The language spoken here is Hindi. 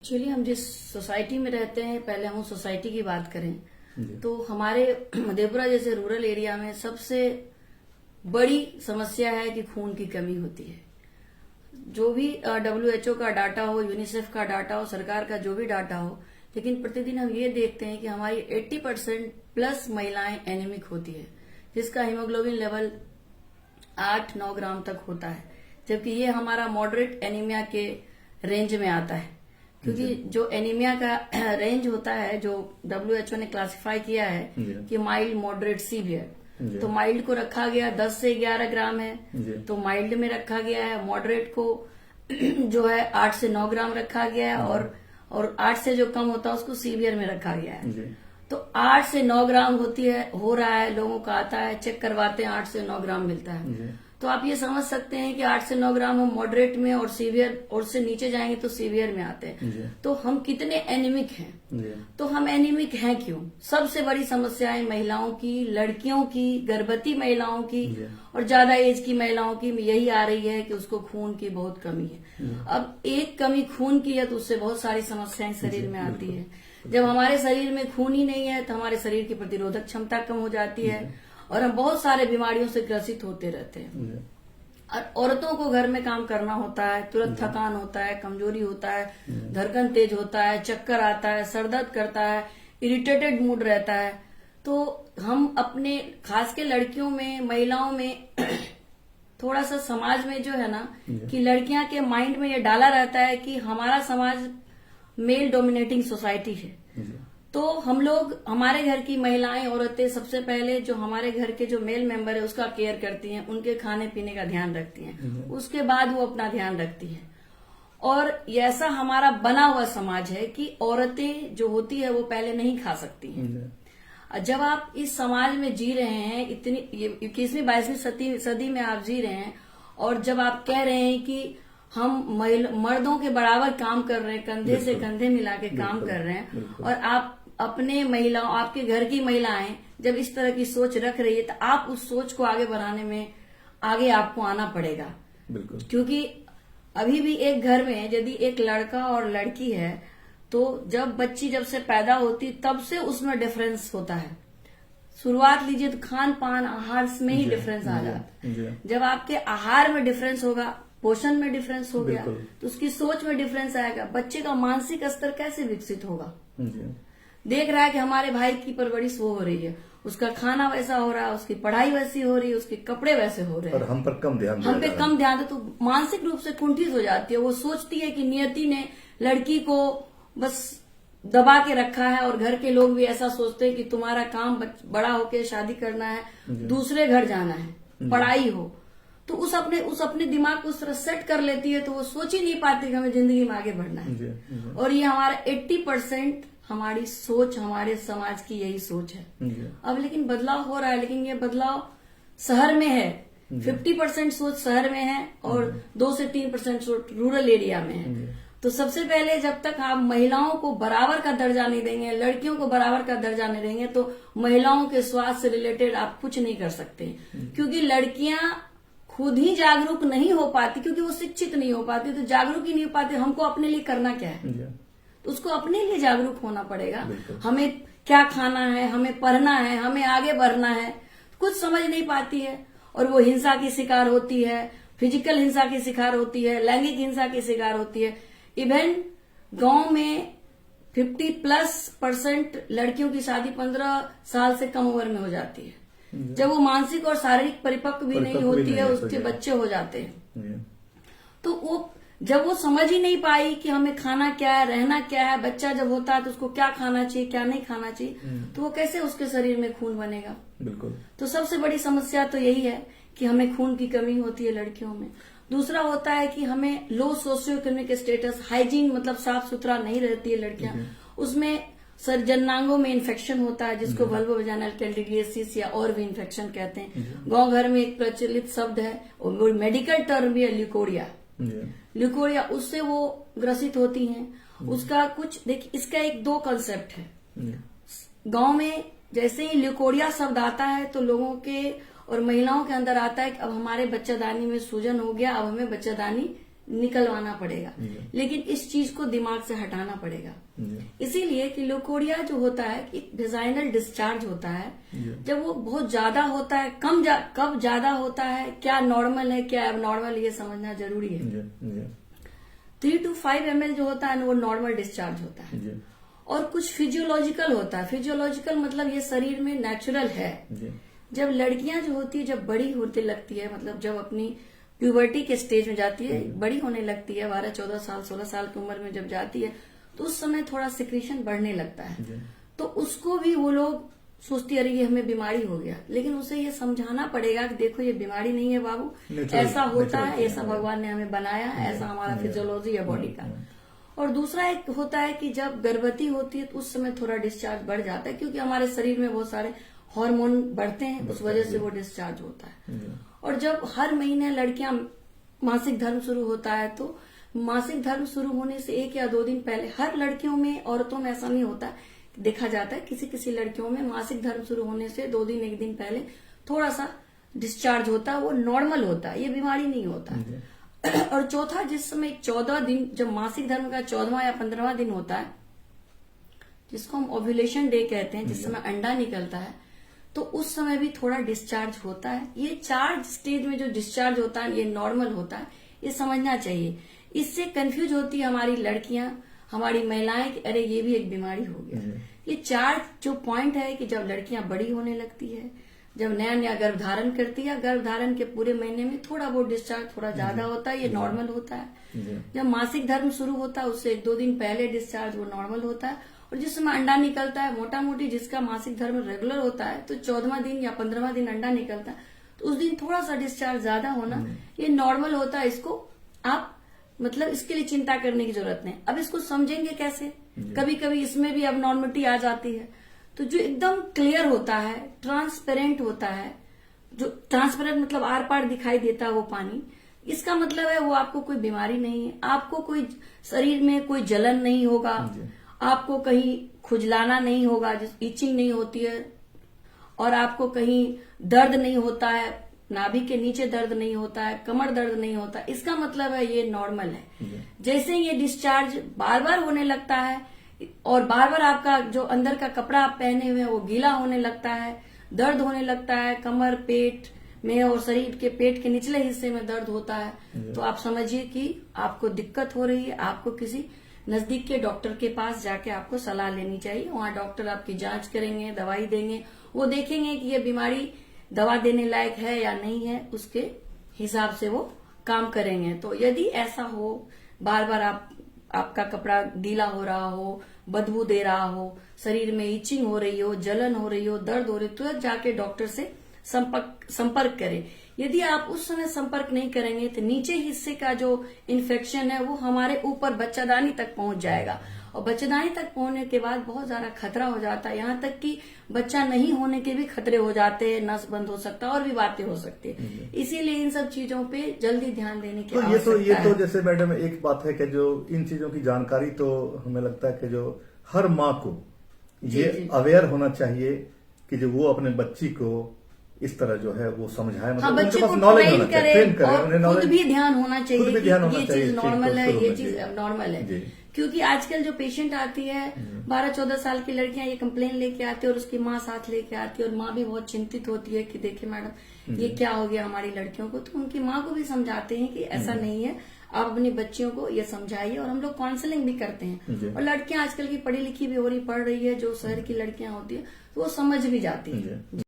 चलिए, हम जिस सोसाइटी में रहते हैं पहले हम उस सोसाइटी की बात करें तो हमारे मधेपुरा जैसे रूरल एरिया में सबसे बड़ी समस्या है कि खून की कमी होती है। जो भी WHO का डाटा हो, यूनिसेफ का डाटा हो, सरकार का जो भी डाटा हो, लेकिन प्रतिदिन हम ये देखते हैं कि हमारी 80% प्लस महिलाएं एनीमिक होती है, जिसका हीमोग्लोबिन लेवल 8-9 ग्राम तक होता है, जबकि ये हमारा मॉडरेट एनीमिया के रेंज में आता है। क्योंकि जो एनीमिया का रेंज होता है जो WHO ने क्लासिफाई किया है कि माइल्ड, मॉडरेट, सीवियर, तो माइल्ड को रखा गया 10 से 11 ग्राम है, तो माइल्ड में रखा गया है। मॉडरेट को जो है 8 से 9 ग्राम रखा गया है, और 8 से जो कम होता है उसको सीवियर में रखा गया है। तो 8 से 9 ग्राम हो रहा है, लोगों का आता है, चेक करवाते हैं, 8 से 9 ग्राम मिलता है। तो आप ये समझ सकते हैं कि 8 से 9 ग्राम हम मॉडरेट में और सीवियर, और से नीचे जाएंगे तो सीवियर में आते हैं। तो हम कितने एनीमिक हैं? तो हम एनीमिक हैं क्यों? सबसे बड़ी समस्याएं महिलाओं की, लड़कियों की, गर्भवती महिलाओं की और ज्यादा एज की महिलाओं की यही आ रही है कि उसको खून की बहुत कमी है। अब एक कमी खून की है तो उससे बहुत सारी समस्याएं शरीर में आती है। जब हमारे शरीर में खून ही नहीं है तो हमारे शरीर की प्रतिरोधक क्षमता कम हो जाती है और हम बहुत सारे बीमारियों से ग्रसित होते रहते हैं। और औरतों को घर में काम करना होता है, तुरंत थकान होता है, कमजोरी होता है, धड़कन तेज होता है, चक्कर आता है, सर दर्द करता है, इरिटेटेड मूड रहता है। तो हम अपने, खास के लड़कियों में, महिलाओं में थोड़ा सा समाज में जो है ना कि लड़कियां के माइंड में ये डाला रहता है कि हमारा समाज मेल डोमिनेटिंग सोसाइटी है। तो हम लोग, हमारे घर की महिलाएं, औरतें सबसे पहले जो हमारे घर के जो मेल मेंबर है उसका केयर करती हैं, उनके खाने पीने का ध्यान रखती हैं, उसके बाद वो अपना ध्यान रखती हैं। और ऐसा हमारा बना हुआ समाज है कि औरतें जो होती है वो पहले नहीं खा सकती हैं। जब आप इस समाज में जी रहे हैं, इतनी 21वीं 22वीं सदी में आप जी रहे हैं, और जब आप कह रहे हैं कि हम मर्दों के बराबर काम कर रहे हैं, कंधे से कंधे मिला के काम कर रहे हैं, और आप अपने महिलाओं, आपके घर की महिलाएं जब इस तरह की सोच रख रही है तो आप उस सोच को आगे बढ़ाने में आगे आपको आना पड़ेगा। बिल्कुल। क्योंकि अभी भी एक घर में यदि एक लड़का और लड़की है तो जब बच्ची जब से पैदा होती तब से उसमें डिफरेंस होता है। शुरुआत लीजिए तो खान पान, आहार में ही डिफरेंस आ जाता है। जब आपके आहार में डिफरेंस होगा, पोषण में डिफरेंस हो गया तो उसकी सोच में डिफरेंस आएगा। बच्चे का मानसिक स्तर कैसे विकसित होगा? देख रहा है कि हमारे भाई की परवरिश वो हो रही है, उसका खाना वैसा हो रहा है, उसकी पढ़ाई वैसी हो रही है, उसके कपड़े वैसे हो रहे हैं, और हम पे कम ध्यान दे तो मानसिक रूप से कुंठित हो जाती है। वो सोचती है कि नियति ने लड़की को बस दबा के रखा है, और घर के लोग भी ऐसा सोचते हैं कि तुम्हारा काम बड़ा होके शादी करना है, दूसरे घर जाना है, पढ़ाई हो। तो उस अपने दिमाग को उस तरह सेट कर लेती है, तो वो सोच ही नहीं पाती कि हमें जिंदगी में आगे बढ़ना है। और ये हमारा 80% हमारी सोच, हमारे समाज की यही सोच है। अब लेकिन बदलाव हो रहा है, लेकिन ये बदलाव शहर में है। 50% सोच शहर में है और 2 से 3% सोच रूरल एरिया में है। तो सबसे पहले जब तक आप महिलाओं को बराबर का दर्जा नहीं देंगे, लड़कियों को बराबर का दर्जा नहीं देंगे, तो महिलाओं के स्वास्थ्य से रिलेटेड आप कुछ नहीं कर सकते। क्योंकि लड़कियां खुद ही जागरूक नहीं हो पाती, क्योंकि वो शिक्षित नहीं हो पाती, तो जागरूक ही नहीं हो पाती। हमको अपने लिए करना क्या है? तो उसको अपने लिए जागरूक होना पड़ेगा। हमें क्या खाना है, हमें पढ़ना है, हमें आगे बढ़ना है, कुछ समझ नहीं पाती है, और वो हिंसा की शिकार होती है, फिजिकल हिंसा की शिकार होती है, लैंगिक हिंसा की शिकार होती है। इवन गांव में 50+% लड़कियों की शादी 15 साल से कम उम्र में हो जाती है। जब वो मानसिक और शारीरिक परिपक्व भी नहीं होती है, उसके बच्चे हो जाते हैं। तो वो जब वो समझ ही नहीं पाई कि हमें खाना क्या है, रहना क्या है, बच्चा जब होता है तो उसको क्या खाना चाहिए, क्या नहीं खाना चाहिए, तो वो कैसे उसके शरीर में खून बनेगा? बिल्कुल। तो सबसे बड़ी समस्या तो यही है कि हमें खून की कमी होती है लड़कियों में। दूसरा होता है कि हमें लो सोशियो इकोनॉमिक स्टेटस, हाइजीन मतलब साफ सुथरा नहीं रहती है लड़कियां, उसमें जननांगों में इन्फेक्शन होता है, जिसको वल्वो वजाइनल कैंडिडियासिस या और भी इन्फेक्शन कहते हैं। गांव घर में एक प्रचलित शब्द है, और मेडिकल टर्म भी है, ल्यूकोरिया, उससे वो ग्रसित होती हैं। उसका कुछ देखिए, इसका 2 कंसेप्ट है। गांव में जैसे ही ल्यूकोरिया शब्द आता है तो लोगों के और महिलाओं के अंदर आता है कि अब हमारे बच्चादानी में सूजन हो गया, अब हमें बच्चादानी निकलवाना पड़ेगा, लेकिन इस चीज को दिमाग से हटाना पड़ेगा। इसीलिए कि लुकोरिया जो होता है कि वेजाइनल डिस्चार्ज होता है, जब वो बहुत ज्यादा होता है, कब ज्यादा होता है, क्या नॉर्मल है क्या एबनॉर्मल, ये समझना जरूरी है। 3 to 5 ml जो होता है वो नॉर्मल डिस्चार्ज होता है, और कुछ फिजियोलॉजिकल होता है। फिजियोलॉजिकल मतलब ये शरीर में नेचुरल है। जब लड़कियां जो होती है, जब बड़ी होते लगती है, मतलब जब अपनी प्यूबर्टी के स्टेज में जाती है, बड़ी होने लगती है, 12, 14 साल, 16 साल की उम्र में जब जाती है, तो उस समय थोड़ा सिक्रीशन बढ़ने लगता है। तो उसको भी वो लोग सोचती है अरे ये हमें बीमारी हो गया, लेकिन उसे ये समझाना पड़ेगा कि देखो ये बीमारी नहीं है बाबू, ऐसा होता है, ऐसा भगवान ने हमें बनाया है, ऐसा हमारा फिजियोलॉजी है बॉडी का। और दूसरा एक होता है कि जब गर्भवती होती है तो उस समय थोड़ा डिस्चार्ज बढ़ जाता है, क्योंकि हमारे शरीर में बहुत सारे हार्मोन बढ़ते हैं, उस वजह से वो डिस्चार्ज होता है। और जब हर महीने लड़कियां मासिक धर्म शुरू होता है, तो मासिक धर्म शुरू होने से 1 या 2 दिन पहले, हर लड़कियों में, औरतों में ऐसा नहीं होता, देखा जाता है किसी किसी लड़कियों में मासिक धर्म शुरू होने से 2 दिन 1 दिन पहले थोड़ा सा डिस्चार्ज होता है, वो नॉर्मल होता है, ये बीमारी नहीं होता। और चौथा, जिस समय 14 दिन, जब मासिक धर्म का 14वां या 15वां दिन होता है, जिसको हम ओव्यूलेशन डे कहते हैं, जिस समय अंडा निकलता है, तो उस समय भी थोड़ा डिस्चार्ज होता है। ये 4 स्टेज में जो डिस्चार्ज होता है ये नॉर्मल होता है, ये समझना चाहिए। इससे कंफ्यूज होती है हमारी लड़कियां, हमारी महिलाएं कि अरे ये भी एक बीमारी हो गया। ये 4 जो पॉइंट है कि जब लड़कियां बड़ी होने लगती है, जब नया नया गर्भधारण करती है, गर्भधारण के पूरे महीने में थोड़ा बहुत डिस्चार्ज थोड़ा ज्यादा होता है, ये नॉर्मल होता है। जब मासिक धर्म शुरू होता है उससे 1-2 दिन पहले डिस्चार्ज, वो नॉर्मल होता है। और जिस समय अंडा निकलता है, मोटा मोटी जिसका मासिक धर्म रेगुलर होता है, तो 14वां दिन या 15वां दिन अंडा निकलता है, तो उस दिन थोड़ा सा डिस्चार्ज ज्यादा होना ये नॉर्मल होता है। इसको आप मतलब इसके लिए चिंता करने की जरूरत नहीं। अब इसको समझेंगे कैसे? कभी कभी इसमें भी अब नॉर्मलिटी आ जाती है, तो जो एकदम क्लियर होता है, ट्रांसपेरेंट होता है, जो ट्रांसपेरेंट मतलब आर पार दिखाई देता है वो पानी, इसका मतलब है वो आपको कोई बीमारी नहीं है, आपको कोई शरीर में कोई जलन नहीं होगा, आपको कहीं खुजलाना नहीं होगा, इचिंग नहीं होती है, और आपको कहीं दर्द नहीं होता है, नाभि के नीचे दर्द नहीं होता है, कमर दर्द नहीं होता, इसका मतलब है ये नॉर्मल है। जैसे ये डिस्चार्ज बार बार होने लगता है और बार बार आपका जो अंदर का कपड़ा आप पहने हुए हैं वो गीला होने लगता है, दर्द होने लगता है कमर, पेट में और शरीर के पेट के निचले हिस्से में दर्द होता है, तो आप समझिए कि आपको दिक्कत हो रही है। आपको किसी नजदीक के डॉक्टर के पास जाके आपको सलाह लेनी चाहिए। वहाँ डॉक्टर आपकी जांच करेंगे, दवाई देंगे, वो देखेंगे कि ये बीमारी दवा देने लायक है या नहीं है, उसके हिसाब से वो काम करेंगे। तो यदि ऐसा हो, बार बार आपका कपड़ा गीला हो रहा हो, बदबू दे रहा हो, शरीर में इचिंग हो रही हो, जलन हो रही हो, दर्द हो रही हो, तो जाके डॉक्टर से संपर्क करें। यदि आप उस समय संपर्क नहीं करेंगे तो नीचे हिस्से का जो इन्फेक्शन है वो हमारे ऊपर बच्चादानी तक पहुंच जाएगा, और बच्चादानी तक पहुंचने के बाद बहुत ज्यादा खतरा हो जाता है, यहाँ तक कि बच्चा नहीं होने के भी खतरे हो जाते हैं, नस बंद हो सकता है और भी बातें हो सकती है। इसीलिए इन सब चीजों पे जल्दी ध्यान देने की आवश्यकता है। ये तो जैसे मैडम एक बात है कि जो इन चीजों की जानकारी तो हमें लगता है कि जो हर माँ को ये अवेयर होना चाहिए कि जो वो अपने बच्ची को इस तरह जो है वो समझाए, मतलब बच्चे को ट्रेन करे और खुद भी ध्यान होना चाहिए कि ये चीज नॉर्मल है, ये चीज नॉर्मल है। क्योंकि आजकल जो पेशेंट आती है 12-14 साल की लड़कियां ये कंप्लेन लेके आती है और उसकी माँ साथ लेके आती है, और माँ भी बहुत चिंतित होती है कि देखिए मैडम ये क्या हो गया हमारी लड़कियों को। तो उनकी माँ को भी समझाते हैं कि ऐसा नहीं है, आप अपनी बच्चियों को ये समझाइए, और हम लोग काउंसलिंग भी करते हैं। और लड़कियां आजकल की पढ़ी लिखी भी हो रही, पढ़ रही है, जो शहर की लड़कियां होती है तो वो समझ भी जाती है।